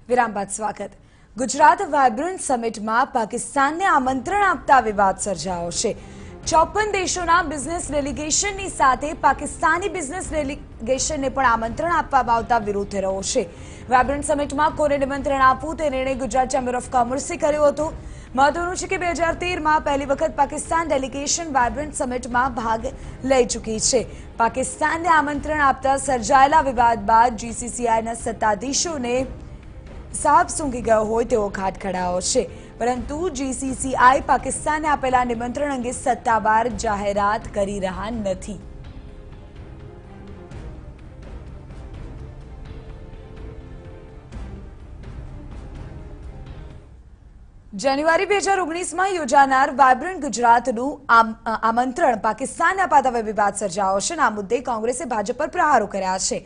વિરામ બાદ સ્વાગત। ગુજરાત વાઇબ્રન્ટ સમિટમાં પાકિસ્તાનને આમંત્રણ આપતા વિવાદ સર્જાયો છે। 54 દેશોના બિઝનેસ ડેલિગેશનની સાથે પાકિસ્તાની બિઝનેસ ડેલિગેશનને પણ આમંત્રણ આપવામાં આવતા વિરોધ થઈ રહ્યો છે। વાઇબ્રન્ટ સમિટમાં કોને નિમંત્રણ આપવું તે નિર્ણય ગુજરાત ચેમ્બર ઓફ કોમર્સે કર્યો હતો। મહત્વનું છે કે 2013માં પહેલી વખત પાકિસ્તાન ડેલિગેશન વાઇબ્રન્ટ સમિટમાં ભાગ લઈ ચૂકી છે। પાકિસ્તાનને આમંત્રણ આપતા સર્જાયેલા વિવાદ બાદ જીસીસીઆઈના સત્તાધીશોને સાપ સૂંઘી ગયો હોય તેવો ઘાટ ખડાયો છે, પરંતુ જીસીસીઆઈ પાકિસ્તાનને આપેલા નિમંત્રણ અંગે સત્તાવાર જાહેરાત કરી રહ્યા નથી। જાન્યુઆરી 2019માં યોજાનાર વાઇબ્રન્ટ ગુજરાતનું આમંત્રણ પાકિસ્તાનને અપાતા હવે વિવાદ સર્જાયો છે। આ મુદ્દે કોંગ્રેસે ભાજપ પર પ્રહારો કર્યા છે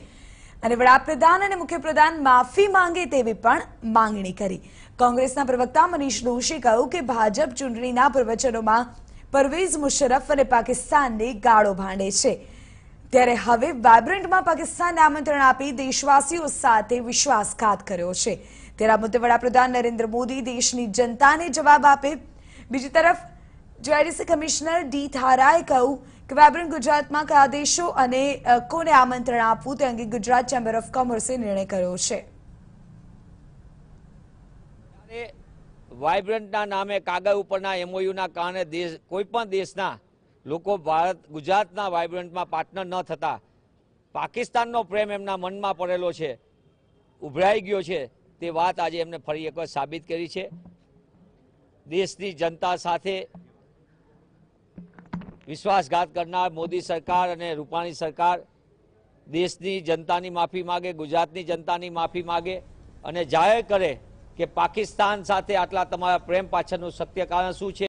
અને વડાપ્રધાન અને મુખ્યપ્રધાન માફી માંગે તેવી પણ માંગણી કરી। કોંગ્રેસના પ્રવક્તા મનીષ દોશીએ કહ્યું કે ભાજપ ચૂંટણીના પ્રવચનોમાં પરવેઝ મુશર્રફ અને પાકિસ્તાનને ગાળો ભાંડે છે, ત્યારે હવે વાઇબ્રન્ટમાં પાકિસ્તાનને આમંત્રણ આપી દેશવાસીઓ સાથે વિશ્વાસઘાત કર્યો છે। ત્યારે આ મુદ્દે વડાપ્રધાન નરેન્દ્ર મોદી દેશની જનતાને જવાબ આપે। બીજી તરફ જીઆઈડીસી કમિશનર ડી થારાએ કહ્યું કે વાઇબ્રન્ટ ગુજરાતમાં કયા દેશો અને કોને આમંત્રણ આપવું તે અંગે ગુજરાત ચેમ્બર ઓફ કોમર્સે નિર્ણય કર્યો છે। વાઇબ્રન્ટના નામે કાગળ ઉપરના એમઓયુના કારણે કોઈ પણ દેશના લોકો ગુજરાતના વાઇબ્રન્ટમાં પાર્ટનર ન થતા પાકિસ્તાનનો પ્રેમ એમના મનમાં પડેલો છે, ઉભરાઈ ગયો છે, તે વાત આજે એમને ફરી એકવાર સાબિત કરી છે। દેશની જનતા સાથે વિશ્વાસઘાત કરનાર મોદી સરકાર અને રૂપાણી સરકાર દેશની જનતાની માફી માગે, ગુજરાતની જનતાની માફી માગે અને જાહેર કરે કે પાકિસ્તાન સાથે આટલા તમારા પ્રેમ પાછળનું સત્ય કારણ શું છે।